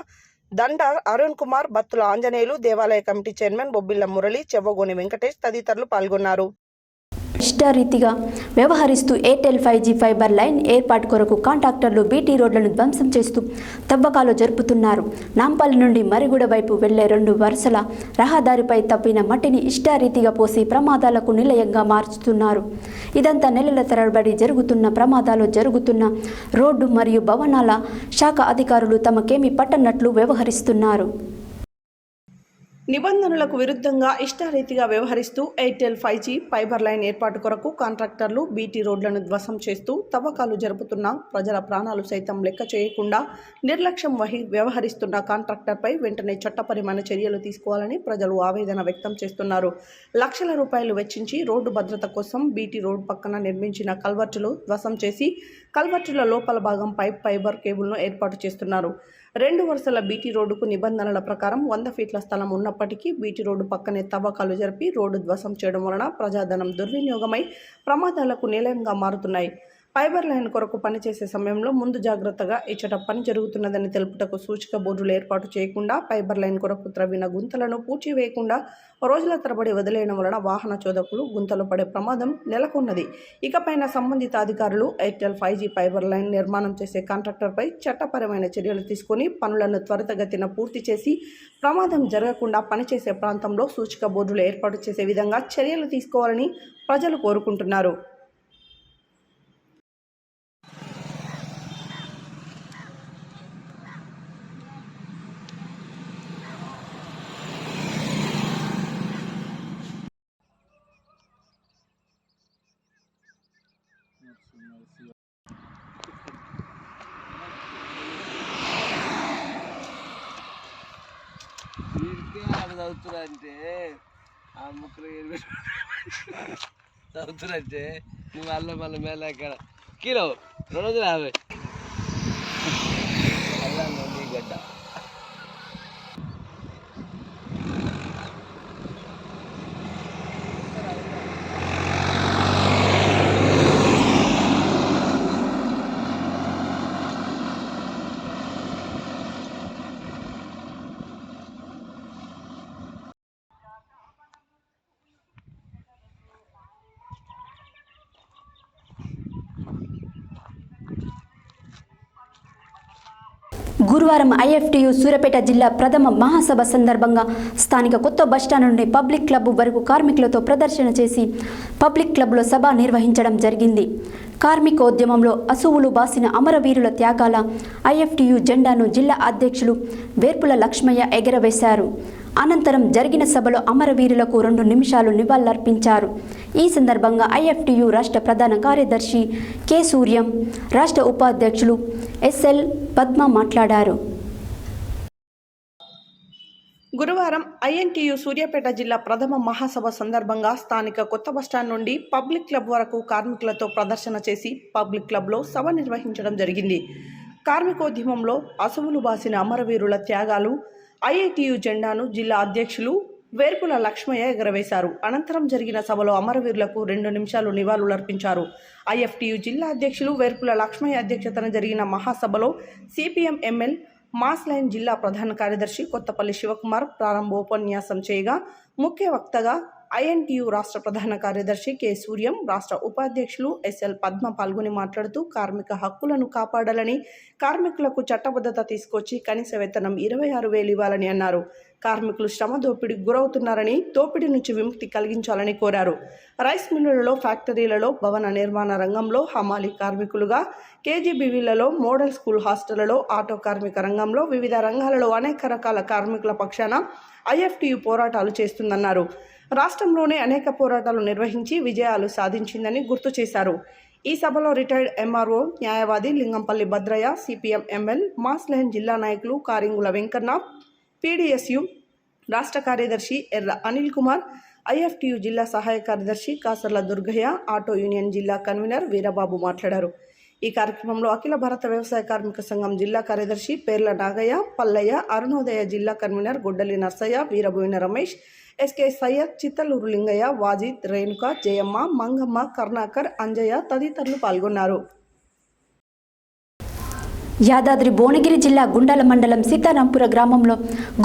Danda Arun Kumar, Battula Anjaneyulu, దేవాలయ కమిటీ చైర్మన్ బొబ్బిల్ల మురళి, చెవ్వగోని వెంకటేష్ తదితరులు పాల్గొన్నారు. ఇష్టారీతిగా వ్యవహరిస్తూ ఎయిర్టెల్ 5G ఫైబర్ లైన్ ఏర్పాటు కొరకు కాంట్రాక్టర్లు బీటీ రోడ్లను ధ్వంసం చేస్తూ తవ్వకాలు జరుపుతున్నారు. నాంపల్లి నుండి మరిగూడ వైపు వెళ్లే 2 వరుసల రహదారిపై తవ్విన మట్టిని ఇష్టారీతిగా పోసి ప్రమాదాలకు నిలయంగా మార్చుతున్నారు. ఇదంతా నెలల తరబడి ప్రమాదాలు జరుగుతున్న రోడ్డు మరియు భవనాల శాఖ అధికారులు తమకేమీ పట్టనట్లు వ్యవహరిస్తున్నారు. నిబంధనలకు విరుద్ధంగా ఇష్టారీతిగా వ్యవహరిస్తూ ఎయిర్టెల్ 5G ఫైబర్ లైన్ ఏర్పాటు కొరకు కాంట్రాక్టర్లు బీటీ రోడ్లను ధ్వంసం చేస్తూ తవ్వకాలు జరుపుతున్న ప్రజల ప్రాణాలు సైతం లెక్క చేయకుండా నిర్లక్ష్యం వ్యవహరిస్తున్న కాంట్రాక్టర్పై వెంటనే చట్టపరమైన చర్యలు తీసుకోవాలని ప్రజలు ఆవేదన వ్యక్తం చేస్తున్నారు. లక్షల రూపాయలు వెచ్చించి రోడ్డు భద్రత కోసం బీటీ రోడ్ పక్కన నిర్మించిన కల్వర్టులు ధ్వంసం చేసి కల్వర్టుల లోపల భాగం ఫైబర్ కేబుల్ను ఏర్పాటు చేస్తున్నారు. 2 వరుసల బీటీ రోడ్డుకు నిబంధనల ప్రకారం 100 ఫీట్ల స్థలం ఉన్నప్పటికీ బీటీ రోడ్డు పక్కనే తవ్వకాలు జరిపి రోడ్డు ధ్వంసం చేయడం వలన ప్రజాధనం దుర్వినియోగమై ప్రమాదాలకు నిలయంగా మారుతున్నాయి. ఫైబర్ లైన్ కొరకు పనిచేసే సమయంలో ముందు జాగ్రత్తగా ఇచ్చట పని జరుగుతున్నదని తెలుపుటకు సూచిక బోర్డులు ఏర్పాటు చేయకుండా ఫైబర్ లైన్ కొరకు త్రవ్విన గుంతలను పూడ్చివేయకుండా రోజుల తరబడి వదిలేయడం వలన వాహన చోదకులు గుంతలు పడే ప్రమాదం నెలకొన్నది. ఇకపైన సంబంధిత అధికారులు ఎయిర్టెల్ 5G ఫైబర్ లైన్ నిర్మాణం చేసే కాంట్రాక్టర్పై చట్టపరమైన చర్యలు తీసుకుని పనులను త్వరితగతిన పూర్తి చేసి ప్రమాదం జరగకుండా పనిచేసే ప్రాంతంలో సూచిక బోర్డులు ఏర్పాటు చేసే విధంగా చర్యలు తీసుకోవాలని ప్రజలు కోరుకుంటున్నారు. చదువుతురంటే ఆ ముక్కలు చదువుతురంటే నువ్వు మళ్ళీ మేళ అక్కడ కిలో 250 గడ్డ గురువారం IFTU సూర్యాపేట జిల్లా ప్రథమ మహాసభ సందర్భంగా స్థానిక కొత్త బస్టాండ్ నుండి పబ్లిక్ క్లబ్ వరకు కార్మికులతో ప్రదర్శన చేసి పబ్లిక్ క్లబ్లో సభ నిర్వహించడం జరిగింది. కార్మికోద్యమంలో అసువులు బాసిన అమరవీరుల త్యాగాల IFTU జెండాను జిల్లా అధ్యక్షులు వేర్పుల లక్ష్మయ్య ఎగరవేశారు. అనంతరం జరిగిన సభలో అమరవీరులకు 2 నిమిషాలు నివాళులర్పించారు. ఈ సందర్భంగా IFTU రాష్ట్ర ప్రధాన కార్యదర్శి కె సూర్యం, రాష్ట్ర ఉపాధ్యక్షులు SL పద్మ మాట్లాడారు. గురువారం INTU సూర్యాపేట జిల్లా ప్రథమ మహాసభ సందర్భంగా స్థానిక కొత్త బస్టాండ్ నుండి పబ్లిక్ క్లబ్ వరకు కార్మికులతో ప్రదర్శన చేసి పబ్లిక్ క్లబ్లో సభ నిర్వహించడం జరిగింది. కార్మికోద్యమంలో అసువులు బాసిన అమరవీరుల త్యాగాలు IITU జెండాను జిల్లా అధ్యక్షులు వేర్పుల లక్ష్మయ్య ఎగరవేశారు. అనంతరం జరిగిన సభలో అమరవీరులకు 2 నిమిషాలు నివాళులర్పించారు. IFTU జిల్లా అధ్యక్షులు వేర్పుల లక్ష్మయ్య అధ్యక్షతన జరిగిన మహాసభలో CPM ML మాస్ లైన్ జిల్లా ప్రధాన కార్యదర్శి కొత్తపల్లి శివకుమార్ ప్రారంభోపన్యాసం చేయగా ముఖ్య వక్తగా INTU రాష్ట్ర ప్రధాన కార్యదర్శి కె సూర్యం, రాష్ట్ర ఉపాధ్యక్షులు SL పద్మ పాల్గొని మాట్లాడుతూ కార్మిక హక్కులను కాపాడాలని, కార్మికులకు చట్టబద్ధత తీసుకొచ్చి కనీస వేతనం 26,000 ఇవ్వాలని అన్నారు. కార్మికులు శ్రమ దోపిడీకి గురవుతున్నారని, దోపిడీ నుంచి విముక్తి కలిగించాలని కోరారు. రైస్ మిల్లులలో, ఫ్యాక్టరీలలో, భవన నిర్మాణ రంగంలో హమాలీ కార్మికులుగా, KGBVలలో, మోడల్ స్కూల్ హాస్టళ్లలో, ఆటో కార్మిక రంగంలో, వివిధ రంగాలలో అనేక రకాల కార్మికుల పక్షాన IFTU పోరాటాలు చేస్తుందన్నారు. రాష్ట్రంలోనే అనేక పోరాటాలు నిర్వహించి విజయాలు సాధించిందని గుర్తు చేశారు. ఈ సభలో రిటైర్డ్ MRO న్యాయవాది Lingampally Bhadraiah, CPM ML mass line జిల్లా నాయకులు కారింగుల వెంకన్న, PDSU రాష్ట్ర కార్యదర్శి ఎర్ర అనిల్ కుమార్, IFTU జిల్లా సహాయ కార్యదర్శి కాసర్ల దుర్గయ్య, ఆటో యూనియన్ జిల్లా కన్వీనర్ వీరబాబు మాట్లాడారు. ఈ కార్యక్రమంలో అఖిల భారత వ్యవసాయ కార్మిక సంఘం జిల్లా కార్యదర్శి పేర్ల నాగయ్య, పల్లయ్య, అరుణోదయ జిల్లా కన్వీనర్ గొడ్డలి నర్సయ్య, వీరబోయిన రమేష్, ఎస్కే సయ్యద్, చిత్తలూరు లింగయ్య, వాజిద్, రేణుక, జయమ్మ, మంగమ్మ, కర్ణాకర్, అంజయ్య తదితరులు పాల్గొన్నారు. యాదాద్రి భువనగిరి జిల్లా గుండాల మండలం సీతారాంపుర గ్రామంలో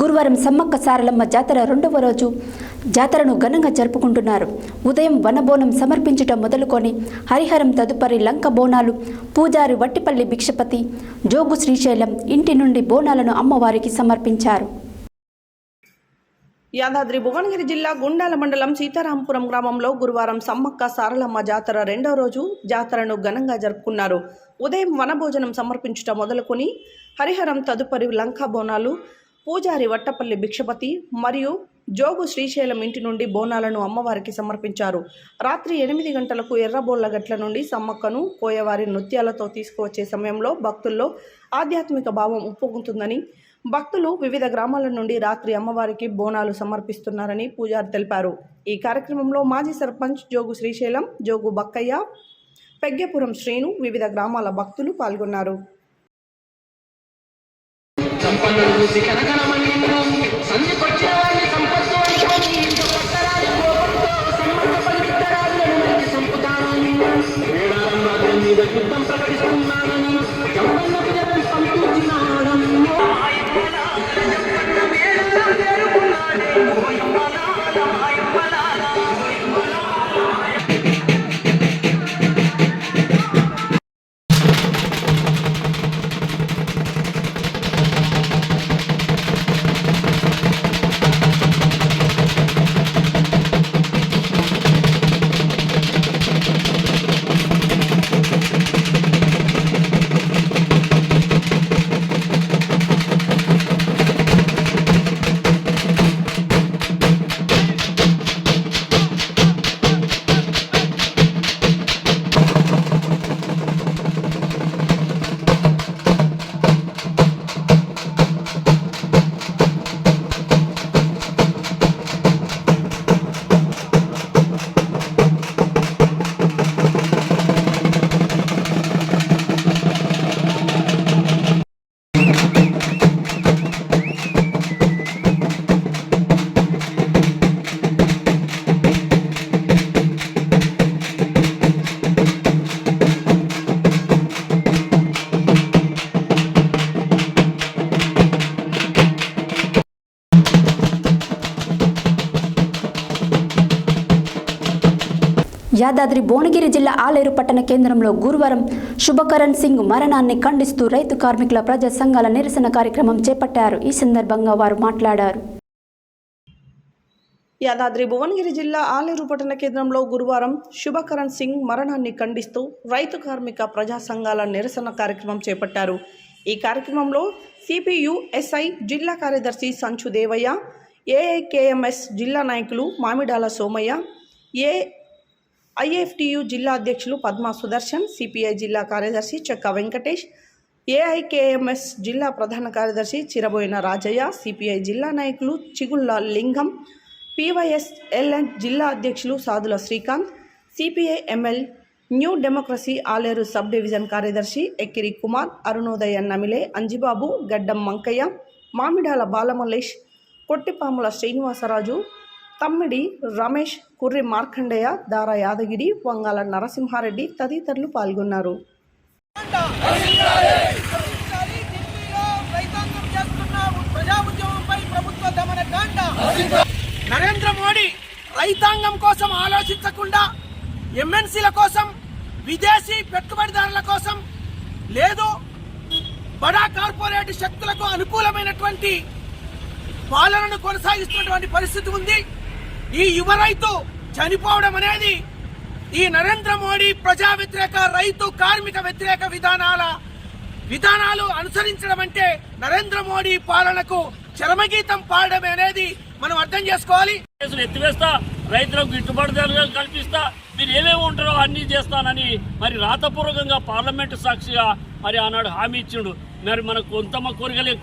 గురువారం సమ్మక్క సారలమ్మ జాతర 2వ రోజు జాతరను ఘనంగా జరుపుకుంటున్నారు. ఉదయం వనబోనం సమర్పించటం మొదలుకొని హరిహరం తదుపరి లంక బోనాలు, పూజారి వట్టిపల్లి భిక్షపతి, జోగు శ్రీశైలం ఇంటి నుండి బోనాలను అమ్మవారికి సమర్పించారు. యాదాద్రి భువనగిరి జిల్లా గుండాల మండలం సీతారాంపురం గ్రామంలో గురువారం సమ్మక్క సారలమ్మ జాతర 2వ రోజు జాతరను ఘనంగా జరుపుకున్నారు. ఉదయం వనభోజనం సమర్పించటం మొదలుకొని హరిహరం తదుపరి లంకా బోనాలు, పూజారి వట్టపల్లి భిక్షపతి మరియు జోగు శ్రీశైలం ఇంటి నుండి బోనాలను అమ్మవారికి సమర్పించారు. రాత్రి 8 గంటలకు ఎర్రబోళ్లగట్ల నుండి సమ్మక్కను కోయవారి నృత్యాలతో తీసుకువచ్చే సమయంలో భక్తుల్లో ఆధ్యాత్మిక భావం ఉప్పొంగుతుందని, భక్తులు వివిధ గ్రామాల నుండి రాత్రి అమ్మవారికి బోనాలు సమర్పిస్తున్నారని పూజారి తెలిపారు. ఈ కార్యక్రమంలో మాజీ సర్పంచ్ జోగు శ్రీశైలం, జోగు బక్కయ్య, పెగ్గెపురం శ్రీను, వివిధ గ్రామాల భక్తులు పాల్గొన్నారు. యాదాద్రి భువనగిరి జిల్లా ఆలేరు పట్టణ కేంద్రంలో గురువారం శుభకరణ్ సింగ్ మరణాన్ని ఖండిస్తూ రైతు కార్మికుల ప్రజా సంఘాల నిరసన కార్యక్రమం చేపట్టారు. ఈ సందర్భంగా వారు మాట్లాడారు. యాదాద్రి భువనగిరి జిల్లా ఆలేరు పట్టణ కేంద్రంలో గురువారం శుభకరణ్ సింగ్ మరణాన్ని ఖండిస్తూ రైతు కార్మిక ప్రజా సంఘాల నిరసన కార్యక్రమం చేపట్టారు. ఈ కార్యక్రమంలో సిపియు ఎస్ఐ జిల్లా కార్యదర్శి సంచు దేవయ్య, ఏఐకేఎంఎస్ జిల్లా నాయకులు మామిడాల సోమయ్య, ఐఎఫ్టియు జిల్లా అధ్యక్షులు పద్మా సుదర్శన్, సిపిఐ జిల్లా కార్యదర్శి చెక్క వెంకటేష్, ఏఐకేఎంఎస్ జిల్లా ప్రధాన కార్యదర్శి చిరబోయిన రాజయ్య, సిపిఐ జిల్లా నాయకులు చిగుళ్ళ లింగం, పివైఎస్ఎల్ఎన్ జిల్లా అధ్యక్షులు Sadula Srikanth, CPI ML new democracy Aler subdivision కార్యదర్శి ఎక్కిరి కుమార్, అరుణోదయ నమిలే, అంజిబాబు, గడ్డం మంకయ్య, మామిడాల బాలమల్లేష్, కొట్టిపాముల శ్రీనివాసరాజు, తమ్మిడి రమేష్, కుర్రి మార్కండేయ, దార యాదగిరి, వంగాల నరసింహారెడ్డి తదితరులు పాల్గొన్నారు. నరేంద్ర మోడీ రైతాంగం కోసం ఆలోచించకుండా ఎంఎన్సీల కోసం, విదేశీ పెట్టుబడిదారుల కోసం, లేదు బడా కార్పొరేట్ శక్తులకు అనుకూలమైనటువంటి పాలనను కొనసాగిస్తున్నటువంటి పరిస్థితి ఉంది. ఈ యువ రైతు చనిపోవడం అనేది ఈ నరేంద్ర మోడీ ప్రజా వ్యతిరేక, రైతు కార్మిక వ్యతిరేక విధానాలు అనుసరించడం అంటే నరేంద్ర మోడీ పాలనకు చరమగీతం పాడడం అనేది మనం అర్థం చేసుకోవాలి. ఎత్తివేస్తా, రైతులకు గిట్టుబాటు ధరలు కల్పిస్తా, మీరు ఏమేమి ఉంటారో అన్ని చేస్తానని మరి రాతపూర్వకంగా పార్లమెంటు సాక్షిగా మరి ఆనాడు హామీ ఇచ్చిండు. మరి మనకు కొంతమ కోరలే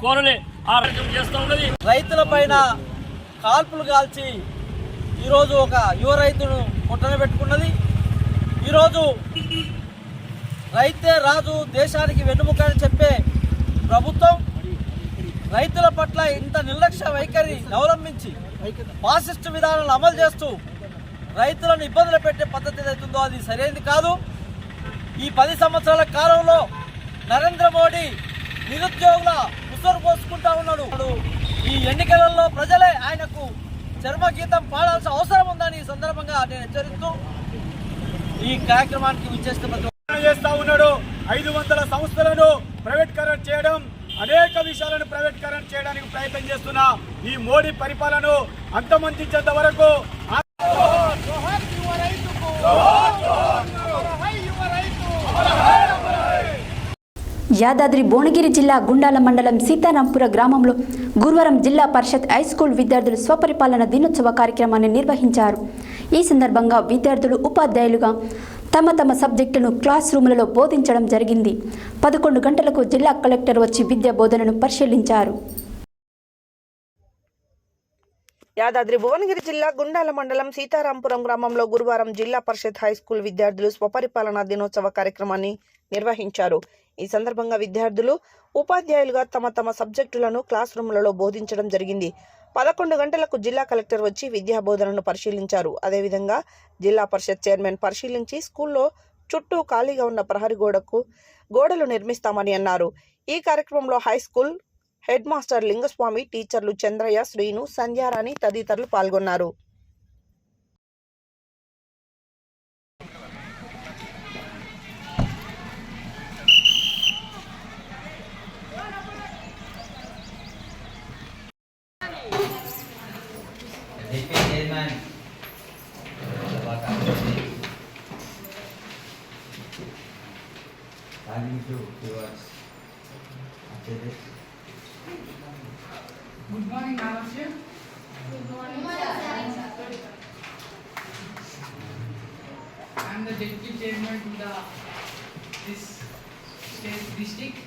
ఆ రకం చేస్తూ ఉన్నది. రైతుల పైన కాల్పులు కాల్చి ఈరోజు ఒక యువ రైతును పొట్టన పెట్టుకున్నది. ఈరోజు రైతే రాజు, దేశానికి వెన్నుముక అని చెప్పే ప్రభుత్వం రైతుల పట్ల ఇంత నిర్లక్ష్య వైఖరి అవలంబించి ఫాసిస్ట్ విధానాలను అమలు చేస్తూ రైతులను ఇబ్బందులు పెట్టే పద్ధతి ఏదైతుందో అది సరైనది కాదు. ఈ 10 సంవత్సరాల కాలంలో నరేంద్ర మోడీ నిరుద్యోగుల ఉసురు పోసుకుంటా ఉన్నాడు. ఈ ఎన్నికలలో ప్రజలే ఆయనకు చర్మగీతం పాడాల్సిన అవసరం ఉందని ఈ సందర్భంగా నేను హెచ్చరిస్తూ ఈ కార్యక్రమానికి చేస్తా ఉన్నాడు. 500 సంస్థలను ప్రైవేటీకరణ చేయడం, అనేక విషయాలను ప్రైవేటీకరణ చేయడానికి ప్రయత్నం చేస్తున్న ఈ మోడీ పరిపాలన అంతమొందించేంత వరకు యాదాద్రి భువనగిరి జిల్లా గుండాల మండలం సీతారాంపుర గ్రామంలో గురువారం జిల్లా పరిషత్ హైస్కూల్ విద్యార్థులు స్వపరిపాలన దినోత్సవ కార్యక్రమాన్ని నిర్వహించారు. ఈ సందర్భంగా విద్యార్థులు ఉపాధ్యాయులుగా తమ సబ్జెక్టును క్లాస్ రూములలో బోధించడం జరిగింది. 11 గంటలకు జిల్లా కలెక్టర్ వచ్చి విద్యా బోధనను పరిశీలించారు. యాదాద్రి భువనగిరి జిల్లా గుండాల మండలం సీతారాంపురం గ్రామంలో గురువారం జిల్లా పరిషత్ హైస్కూల్ విద్యార్థులు స్వపరిపాలన దినోత్సవ కార్యక్రమాన్ని నిర్వహించారు. ఈ సందర్భంగా విద్యార్థులు ఉపాధ్యాయులుగా తమ సబ్జెక్టులను క్లాస్ రూములలో బోధించడం జరిగింది. 11 గంటలకు జిల్లా కలెక్టర్ వచ్చి విద్యా బోధనను పరిశీలించారు. అదేవిధంగా జిల్లా పరిషత్ చైర్మన్ పరిశీలించి స్కూల్లో చుట్టూ ఖాళీగా ఉన్న ప్రహరీ గోడలు నిర్మిస్తామని అన్నారు. ఈ కార్యక్రమంలో హైస్కూల్ హెడ్ మాస్టర్ లింగస్వామి, టీచర్లు చంద్రయ్య, శ్రీను, సంధ్యారాణి తదితరులు పాల్గొన్నారు. Good morning, Namaste. Good morning, sir. I am the deputy chairman to this state district.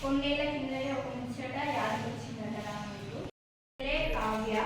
కొన్నేళ్ల కిందనే ఒక ముచ్చట యాదకొచ్చిందట నాకు. కావ్య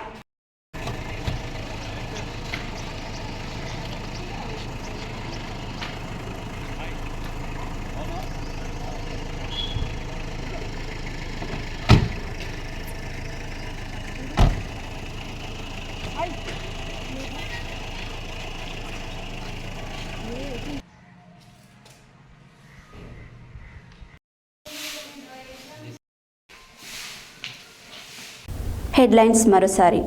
హెడ్లైన్స్ మరోసారి.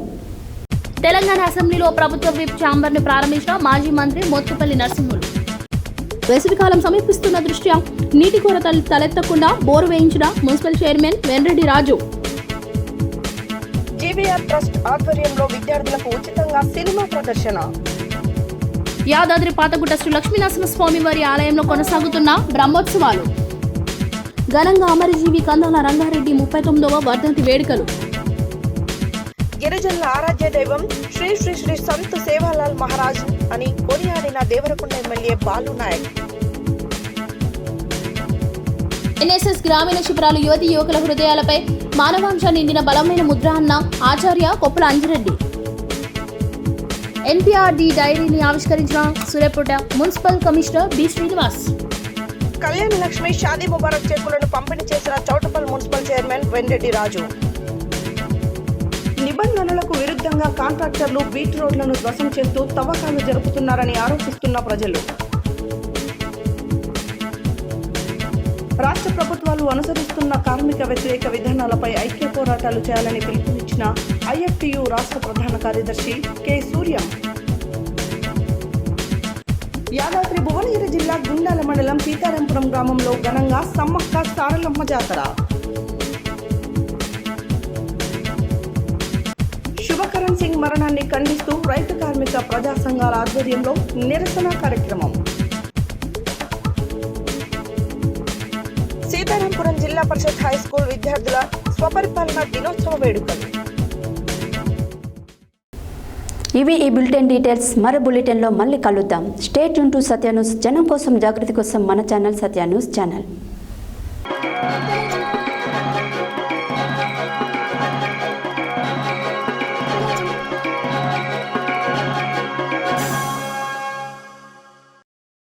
తెలంగాణ అసెంబ్లీలో ప్రభుత్వ విప్ ఛాంబర్ను ప్రారంభించిన మాజీ మంత్రి మోత్కుపల్లి నరసింహులు. వేసవికాలం సమీపిస్తున్న దృష్ట్యా నీటి కొరత తలెత్తకుండా బోరు వేయించిన మున్సిపల్ చైర్మన్ వెన్రెడ్డి రాజు. జీబీఆర్ ట్రస్ట్ ఆధ్వర్యంలో విద్యార్థులకు ఉచితంగా సినిమా ప్రదర్శన. యాదాద్రి పాతగుట్ట శ్రీ లక్ష్మీనరసింహస్వామి వారి ఆలయంలో కొనసాగుతున్న బ్రహ్మోత్సవాలు. ఘనంగా అమరజీవి కందాల రంగారెడ్డి 39వ వర్ధంతి వేడుకలు. గిరిజనుల ఆరాధ్య దైవం శ్రీ శ్రీ శ్రీ సంత్ సేవాలాల్ మహారాజ్ అని కొనియాడిన దేవరకొండ ఎమ్మెల్యే బాలు నాయక్. ఎన్ఎస్ఎస్ గ్రామీణ శిబిరాలు యువతి యువకుల హృదయాలపై మానవాంశ నిండిన బలమైన ముద్ర అన్న ఆచార్య కొప్పుల అంజిరెడ్డి. ఎన్పిఆర్డి డైరీని ఆవిష్కరించిన Suryapet municipal commissioner B Srinivas. Kalyana Lakshmi Shaadi Mubarak చెక్కులను పంపిణీ చేసిన చౌటపల్ మున్సిపల్ చైర్మన్ వెంరెడ్డి రాజు. నిబంధనలకు విరుద్ధంగా కాంట్రాక్టర్లు బీట్ రోడ్లను ధ్వంసం చేస్తూ తవ్వకాలు జరుపుతున్నారని ఆరోపిస్తున్న ప్రజలు. రాష్ట్ర ప్రభుత్వాలు అనుసరిస్తున్న కార్మిక వ్యతిరేక విధానాలపై ఐక్య పోరాటాలు చేయాలని పిలుపునిచ్చిన ఐఎఫ్టియు రాష్ట్ర ప్రధాన కార్యదర్శి కె సూర్య. యాదాద్రి భువనగిరి జిల్లా గుండాల మండలం సీతారాంపురం గ్రామంలో ఘనంగా సమ్మక్క సారలమ్మ జాతర. శుభకరణ్ సింగ్ మరణాన్ని ఖండిస్తూ రైతు కార్మిక ప్రజా సంఘాల ఆధ్వర్యంలో నిరసన కార్యక్రమం. సీతారాంపురం జిల్లా పరిషత్ హై స్కూల్ విద్యార్థుల స్వపరిపాలన దినోత్సవ వేడుకలు. ఇవి ఈ బులెటిన్ డీటెయిల్స్. మరో బులెటిన్లో మళ్ళీ కలుద్దాం. Stay tune to Satya news. జనం కోసం జాగృతి కోసం మన ఛానల్ సత్య న్యూస్ ఛానల్.